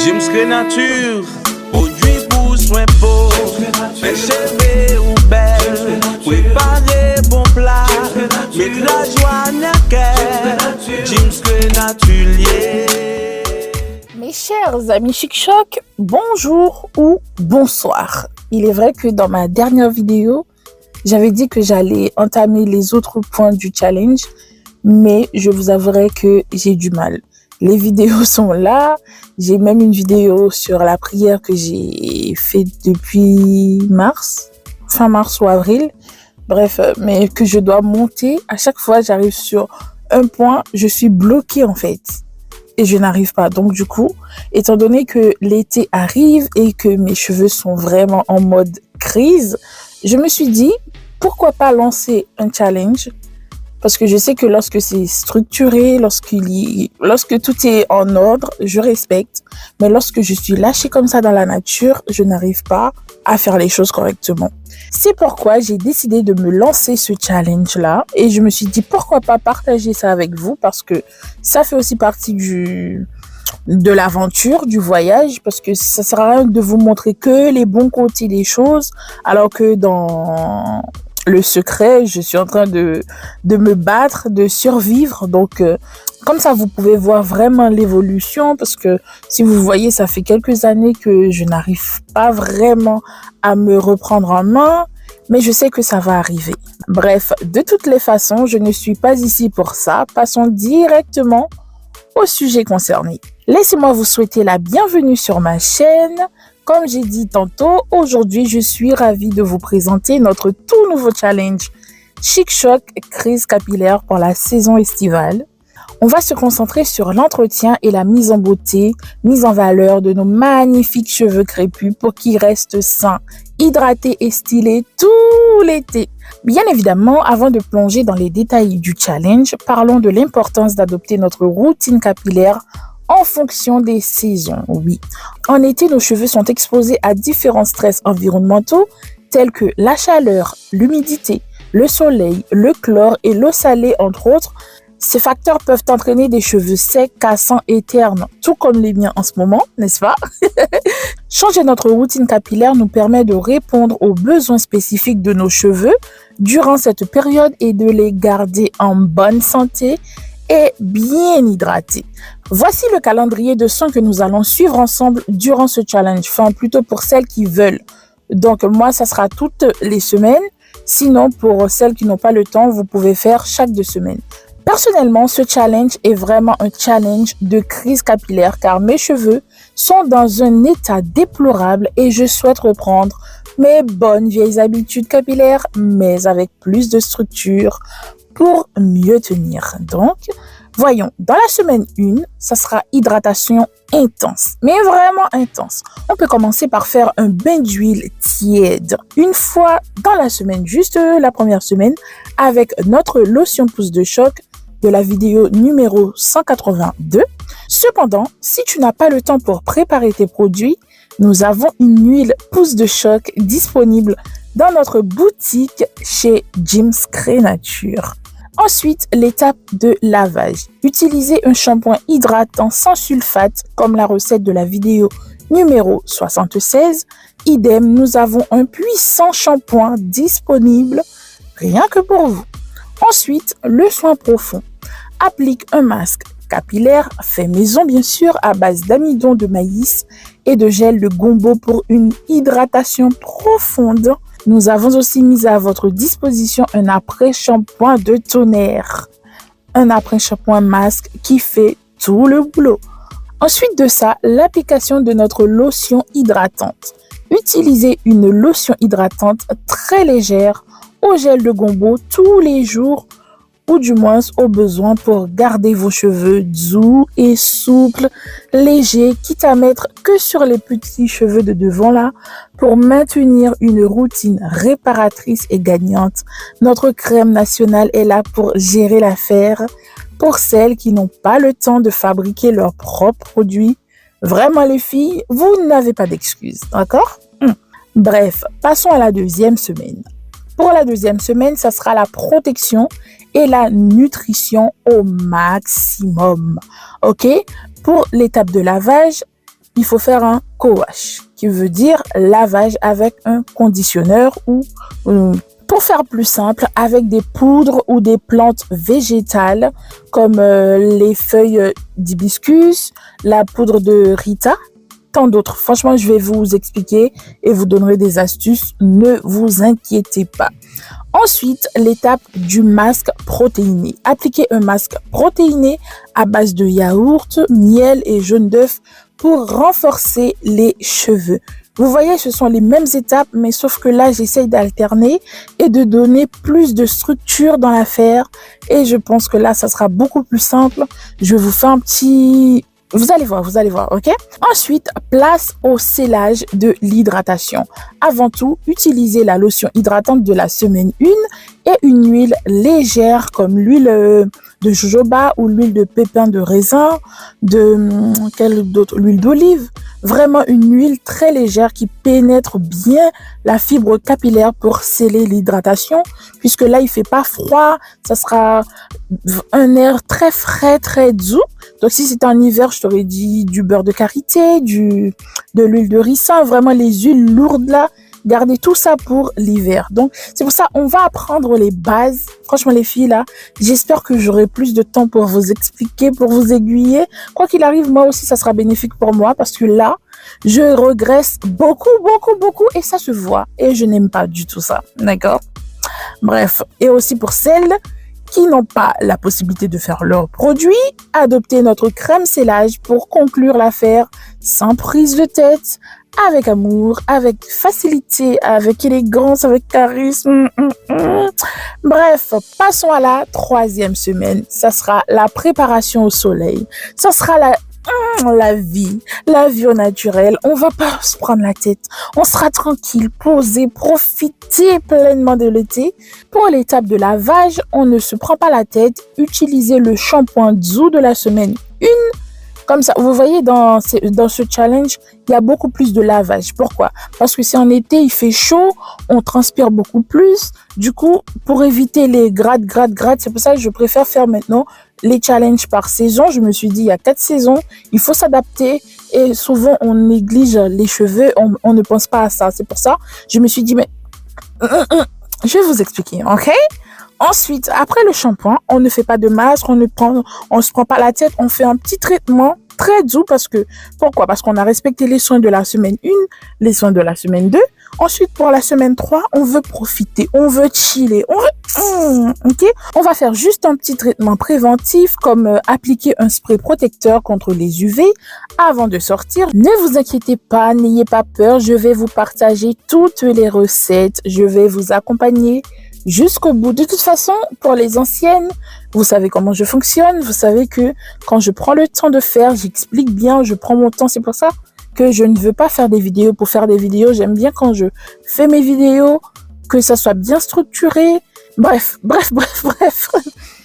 Jim Nature, produit pour soin peau, mes cheveux ou belle, préparer bon plat, mettre la joie dans le cœur, Jim Nature. Mes chers amis Chic Choc, bonjour ou bonsoir. Il est vrai que dans ma dernière vidéo, j'avais dit que j'allais entamer les autres points du challenge, mais je vous avouerai que j'ai du mal. Les vidéos sont là. J'ai même une vidéo sur la prière que j'ai faite depuis fin mars ou avril. Bref, mais que je dois monter. À chaque fois, j'arrive sur un point, je suis bloquée en fait. Et je n'arrive pas. Donc du coup, étant donné que l'été arrive et que mes cheveux sont vraiment en mode crise, je me suis dit, pourquoi pas lancer un challenge? Parce que je sais que lorsque c'est structuré, lorsque tout est en ordre, je respecte. Mais lorsque je suis lâchée comme ça dans la nature, je n'arrive pas à faire les choses correctement. C'est pourquoi j'ai décidé de me lancer ce challenge-là. Et je me suis dit, pourquoi pas partager ça avec vous? Parce que ça fait aussi partie de l'aventure, du voyage. Parce que ça sert à rien de vous montrer que les bons côtés des choses. Alors que dans le secret, je suis en train de me battre, de survivre. Donc, comme ça, vous pouvez voir vraiment l'évolution. Parce que si vous voyez, ça fait quelques années que je n'arrive pas vraiment à me reprendre en main. Mais je sais que ça va arriver. Bref, de toutes les façons, je ne suis pas ici pour ça. Passons directement au sujet concerné. Laissez-moi vous souhaiter la bienvenue sur ma chaîne. Comme j'ai dit tantôt, aujourd'hui, je suis ravie de vous présenter notre tout nouveau challenge Chic Choc Crise Capillaire pour la saison estivale. On va se concentrer sur l'entretien et la mise en beauté, mise en valeur de nos magnifiques cheveux crépus pour qu'ils restent sains, hydratés et stylés tout l'été. Bien évidemment, avant de plonger dans les détails du challenge, parlons de l'importance d'adopter notre routine capillaire en fonction des saisons, oui. En été, nos cheveux sont exposés à différents stress environnementaux tels que la chaleur, l'humidité, le soleil, le chlore et l'eau salée, entre autres. Ces facteurs peuvent entraîner des cheveux secs, cassants et ternes, tout comme les miens en ce moment, n'est-ce pas? Changer notre routine capillaire nous permet de répondre aux besoins spécifiques de nos cheveux durant cette période et de les garder en bonne santé et bien hydratés. Voici le calendrier de soins que nous allons suivre ensemble durant ce challenge, enfin plutôt pour celles qui veulent. Donc moi, ça sera toutes les semaines. Sinon, pour celles qui n'ont pas le temps, vous pouvez faire chaque 2 semaines. Personnellement, ce challenge est vraiment un challenge de crise capillaire car mes cheveux sont dans un état déplorable et je souhaite reprendre mes bonnes vieilles habitudes capillaires, mais avec plus de structure pour mieux tenir. Donc, voyons, dans la semaine 1, ça sera hydratation intense, mais vraiment intense. On peut commencer par faire un bain d'huile tiède une fois dans la semaine, juste la première semaine, avec notre lotion pousse de choc de la vidéo numéro 182. Cependant, si tu n'as pas le temps pour préparer tes produits, nous avons une huile pousse de choc disponible dans notre boutique chez Jim Nature. Ensuite, l'étape de lavage. Utilisez un shampoing hydratant sans sulfate comme la recette de la vidéo numéro 76. Idem, nous avons un puissant shampoing disponible rien que pour vous. Ensuite, le soin profond. Applique un masque capillaire fait maison bien sûr à base d'amidon de maïs et de gel de gombo pour une hydratation profonde. Nous avons aussi mis à votre disposition un après-shampoing de tonnerre. Un après-shampoing masque qui fait tout le boulot. Ensuite de ça, l'application de notre lotion hydratante. Utilisez une lotion hydratante très légère au gel de gombo tous les jours ou du moins au besoin pour garder vos cheveux doux et souples, légers, quitte à mettre que sur les petits cheveux de devant là pour maintenir une routine réparatrice et gagnante. Notre crème nationale est là pour gérer l'affaire. Pour celles qui n'ont pas le temps de fabriquer leurs propres produits, vraiment les filles, vous n'avez pas d'excuses, d'accord? Bref, passons à la 2e semaine. Pour la 2e semaine, ça sera la protection et la nutrition au maximum. Ok? Pour l'étape de lavage, il faut faire un co-wash, qui veut dire lavage avec un conditionneur ou, pour faire plus simple, avec des poudres ou des plantes végétales comme les feuilles d'hibiscus, la poudre de Rita, tant d'autres. Franchement, je vais vous expliquer et vous donnerai des astuces. Ne vous inquiétez pas. Ensuite, l'étape du masque protéiné. Appliquez un masque protéiné à base de yaourt, miel et jaune d'œuf pour renforcer les cheveux. Vous voyez, ce sont les mêmes étapes, mais sauf que là, j'essaye d'alterner et de donner plus de structure dans l'affaire. Et je pense que là, ça sera beaucoup plus simple. Je vous fais un petit... Vous allez voir, ok? Ensuite, place au scellage de l'hydratation. Avant tout, utilisez la lotion hydratante de la semaine 1 et une huile légère comme l'huile de jojoba ou l'huile de pépin de raisin, l'huile d'olive. Vraiment une huile très légère qui pénètre bien la fibre capillaire pour sceller l'hydratation, puisque là, il fait pas froid, ça sera un air très frais, très doux. Donc, si c'était en hiver, je t'aurais dit du beurre de karité, de l'huile de ricin, vraiment les huiles lourdes là. Gardez tout ça pour l'hiver. Donc, c'est pour ça, on va apprendre les bases. Franchement, les filles, là, j'espère que j'aurai plus de temps pour vous expliquer, pour vous aiguiller. Quoi qu'il arrive, moi aussi, ça sera bénéfique pour moi parce que là, je regresse beaucoup et ça se voit. Et je n'aime pas du tout ça. D'accord? Bref. Et aussi pour celles qui n'ont pas la possibilité de faire leurs produits, adoptez notre crème sellage pour conclure l'affaire sans prise de tête, avec amour, avec facilité, avec élégance, avec charisme. Bref, passons à la 3e semaine. Ça sera la préparation au soleil. Ça sera la vie au naturel. On va pas se prendre la tête. On sera tranquille, posé, profiter pleinement de l'été. Pour l'étape de lavage, on ne se prend pas la tête. Utilisez le shampoing Dzou de la semaine 1. Comme ça, vous voyez, dans ce challenge, il y a beaucoup plus de lavage. Pourquoi? Parce que si en été, il fait chaud, on transpire beaucoup plus. Du coup, pour éviter les grattes, c'est pour ça que je préfère faire maintenant les challenges par saison. Je me suis dit, il y a 4 saisons, il faut s'adapter. Et souvent, on néglige les cheveux, on ne pense pas à ça. C'est pour ça, je me suis dit, mais je vais vous expliquer, ok? Ensuite, après le shampoing, on ne fait pas de masque, on se prend pas la tête, on fait un petit traitement très doux pourquoi? Parce qu'on a respecté les soins de la semaine 1, les soins de la semaine 2. Ensuite, pour la semaine 3, on veut profiter, on veut chiller, ok? On va faire juste un petit traitement préventif comme appliquer un spray protecteur contre les UV avant de sortir. Ne vous inquiétez pas, n'ayez pas peur, je vais vous partager toutes les recettes, je vais vous accompagner jusqu'au bout. De toute façon, pour les anciennes, vous savez comment je fonctionne. Vous savez que quand je prends le temps de faire, j'explique bien, je prends mon temps. C'est pour ça que je ne veux pas faire des vidéos pour faire des vidéos. J'aime bien quand je fais mes vidéos, que ça soit bien structuré. Bref.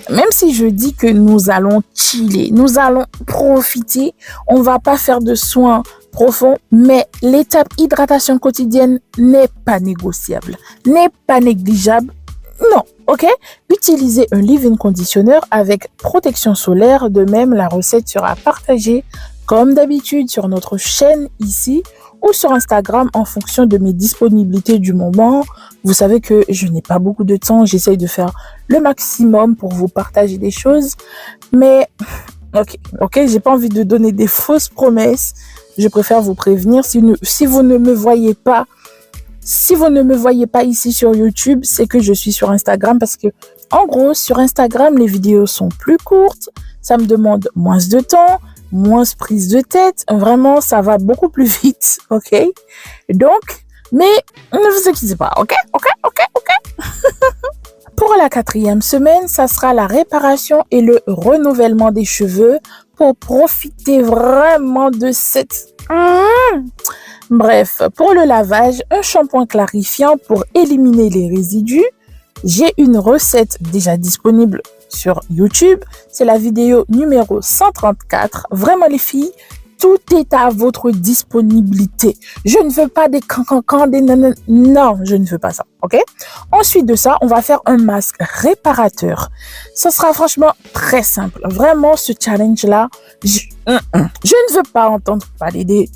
Même si je dis que nous allons chiller, nous allons profiter, on va pas faire de soins profonds, mais l'étape hydratation quotidienne n'est pas négociable, n'est pas négligeable. Non, ok? Utilisez un leave-in conditioner avec protection solaire. De même, la recette sera partagée comme d'habitude sur notre chaîne ici ou sur Instagram en fonction de mes disponibilités du moment. Vous savez que je n'ai pas beaucoup de temps. J'essaye de faire le maximum pour vous partager des choses. Mais, ok, j'ai pas envie de donner des fausses promesses. Je préfère vous prévenir. Si vous ne me voyez pas, ici sur YouTube, c'est que je suis sur Instagram parce que, en gros, sur Instagram, les vidéos sont plus courtes. Ça me demande moins de temps, moins prise de tête. Vraiment, ça va beaucoup plus vite, ok? Donc, mais ne vous inquiétez pas, ok? Pour la 4e semaine, ça sera la réparation et le renouvellement des cheveux pour profiter vraiment de cette... Bref, pour le lavage, un shampoing clarifiant pour éliminer les résidus. J'ai une recette déjà disponible sur YouTube. C'est la vidéo numéro 134. Vraiment les filles, Tout est à votre disponibilité. Je ne veux pas des cancans, des nanan. Non, je ne veux pas ça, ok? Ensuite de ça, on va faire un masque réparateur. Ça sera franchement très simple. Vraiment, ce challenge-là, je ne veux pas entendre parler des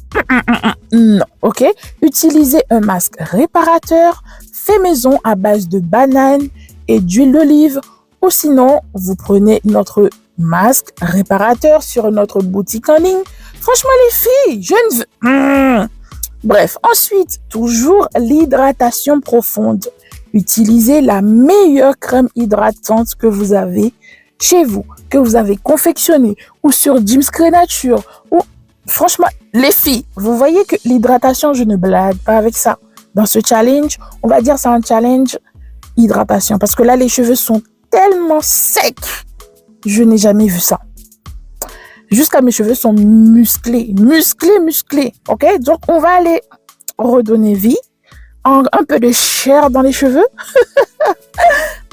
non, ok? Utilisez un masque réparateur fait maison à base de bananes et d'huile d'olive. Ou sinon, vous prenez notre masque réparateur sur notre boutique en ligne. Franchement, les filles, je ne veux... Bref, ensuite, toujours l'hydratation profonde. Utilisez la meilleure crème hydratante que vous avez chez vous, que vous avez confectionnée, ou sur Jim's Créature, ou... Franchement, les filles, vous voyez que l'hydratation, je ne blague pas avec ça. Dans ce challenge, on va dire c'est un challenge hydratation, parce que là, les cheveux sont tellement secs. Je n'ai jamais vu ça. Jusqu'à mes cheveux sont musclés, ok? Donc, on va aller redonner vie, un peu de chair dans les cheveux.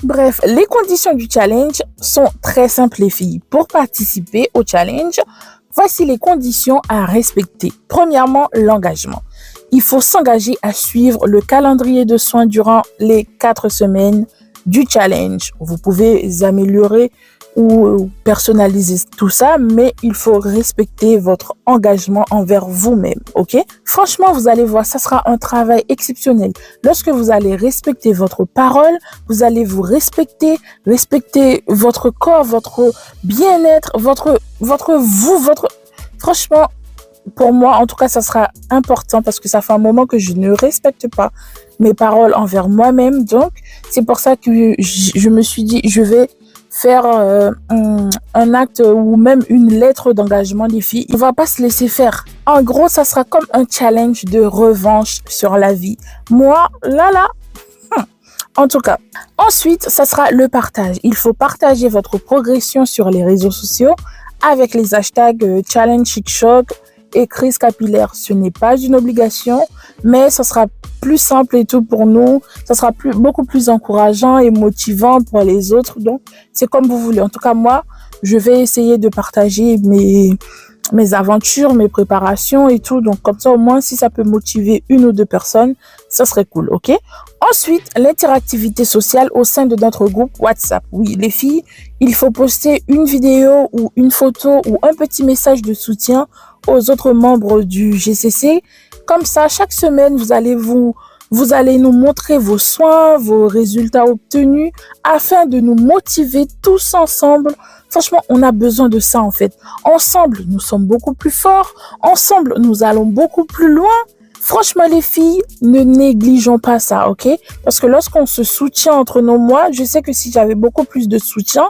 Bref, les conditions du challenge sont très simples, les filles. Pour participer au challenge, voici les conditions à respecter. Premièrement, l'engagement. Il faut s'engager à suivre le calendrier de soins durant les 4 semaines du challenge. Vous pouvez améliorer ou personnaliser tout ça, mais il faut respecter votre engagement envers vous-même, ok? Franchement, vous allez voir, ça sera un travail exceptionnel. Lorsque vous allez respecter votre parole, vous allez vous respecter votre corps, votre bien-être, Franchement, pour moi, en tout cas, ça sera important parce que ça fait un moment que je ne respecte pas mes paroles envers moi-même. Donc, c'est pour ça que je me suis dit, je vais faire un acte ou même une lettre d'engagement des filles. On va pas se laisser faire. En gros, ça sera comme un challenge de revanche sur la vie. Moi, en tout cas. Ensuite, ça sera le partage. Il faut partager votre progression sur les réseaux sociaux avec les hashtags Challenge Chic Choc et crise capillaire. Ce n'est pas une obligation, mais ça sera plus simple et tout pour nous. Ça sera beaucoup plus encourageant et motivant pour les autres. Donc, c'est comme vous voulez. En tout cas, moi, je vais essayer de partager mes aventures, mes préparations et tout. Donc, comme ça, au moins, si ça peut motiver 1 ou 2 personnes, ça serait cool, ok? Ensuite, l'interactivité sociale au sein de notre groupe WhatsApp. Oui, les filles, il faut poster une vidéo ou une photo ou un petit message de soutien aux autres membres du GCC. Comme ça, chaque semaine, vous allez nous montrer vos soins, vos résultats obtenus afin de nous motiver tous ensemble. Franchement, on a besoin de ça en fait. Ensemble, nous sommes beaucoup plus forts. Ensemble, nous allons beaucoup plus loin. Franchement, les filles, ne négligeons pas ça, ok? Parce que lorsqu'on se soutient entre nous, moi, je sais que si j'avais beaucoup plus de soutien,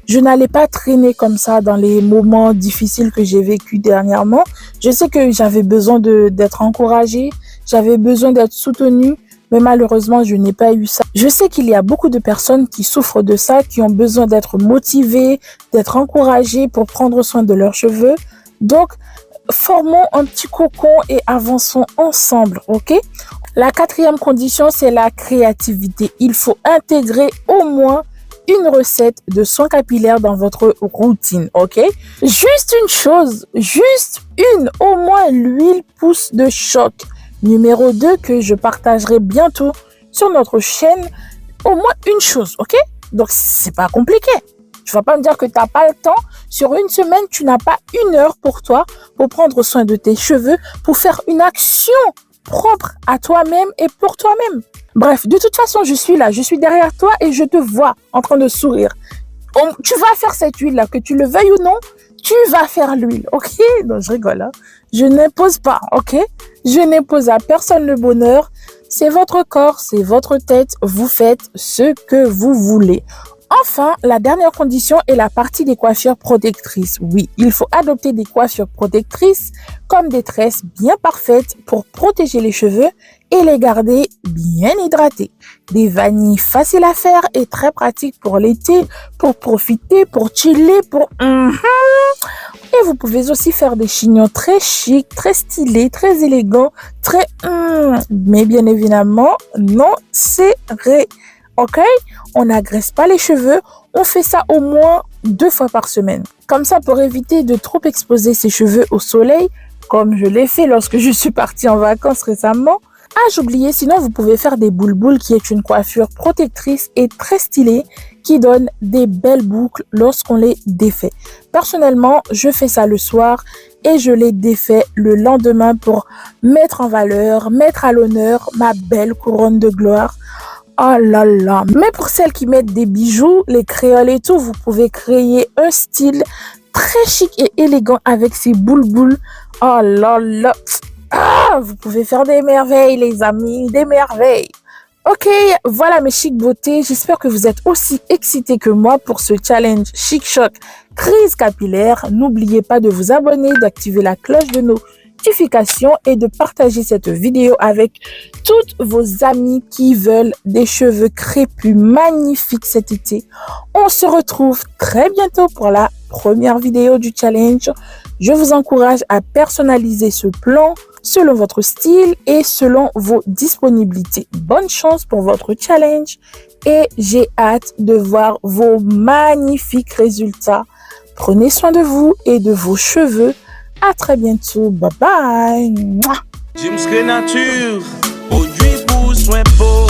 je n'allais pas traîner comme ça dans les moments difficiles que j'ai vécu dernièrement. Je sais que j'avais besoin d'être encouragée, j'avais besoin d'être soutenue, mais malheureusement, je n'ai pas eu ça. Je sais qu'il y a beaucoup de personnes qui souffrent de ça, qui ont besoin d'être motivées, d'être encouragées pour prendre soin de leurs cheveux. Donc, formons un petit cocon et avançons ensemble, ok? La 4e condition, c'est la créativité. Il faut intégrer au moins une recette de soins capillaires dans votre routine, ok? Juste une chose, au moins l'huile pousse de choc. Numéro 2, que je partagerai bientôt sur notre chaîne, au moins une chose, ok? Donc, c'est pas compliqué. Tu vas pas me dire que t'as pas le temps. Sur une semaine, tu n'as pas 1 heure pour toi, pour prendre soin de tes cheveux, pour faire une action propre à toi-même et pour toi-même. Bref, de toute façon, je suis là, je suis derrière toi et je te vois en train de sourire. Tu vas faire cette huile-là, que tu le veuilles ou non, tu vas faire l'huile, ok? Non, je rigole, hein. Je n'impose pas, ok? Je n'impose à personne le bonheur. C'est votre corps, c'est votre tête. Vous faites ce que vous voulez. Enfin, la dernière condition est la partie des coiffures protectrices. Oui, il faut adopter des coiffures protectrices comme des tresses bien parfaites pour protéger les cheveux et les garder bien hydratés. Des vanilles faciles à faire et très pratiques pour l'été, pour profiter, pour chiller, Et vous pouvez aussi faire des chignons très chics, très stylés, très élégants, mais bien évidemment, non serrés. Ok? On n'agresse pas les cheveux. On fait ça au moins 2 fois par semaine. Comme ça, pour éviter de trop exposer ses cheveux au soleil, comme je l'ai fait lorsque je suis partie en vacances récemment. Ah, j'oubliais, sinon vous pouvez faire des boule-boule qui est une coiffure protectrice et très stylée qui donne des belles boucles lorsqu'on les défait. Personnellement, je fais ça le soir et je les défais le lendemain pour mettre en valeur, mettre à l'honneur ma belle couronne de gloire. Oh là là. Mais pour celles qui mettent des bijoux, les créoles et tout, vous pouvez créer un style très chic et élégant avec ces boules-boules. Oh là là. Ah, vous pouvez faire des merveilles, les amis, des merveilles. Ok, voilà mes chic beautés. J'espère que vous êtes aussi excités que moi pour ce challenge Chic Choc crise capillaire. N'oubliez pas de vous abonner, d'activer la cloche de notification et de partager cette vidéo avec toutes vos amies qui veulent des cheveux crépus magnifiques cet été. On se retrouve très bientôt pour la première vidéo du challenge. Je vous encourage à personnaliser ce plan selon votre style et selon vos disponibilités. Bonne chance pour votre challenge et j'ai hâte de voir vos magnifiques résultats. Prenez soin de vous et de vos cheveux. À très bientôt. Bye bye. James Nature, produit pour soin peau.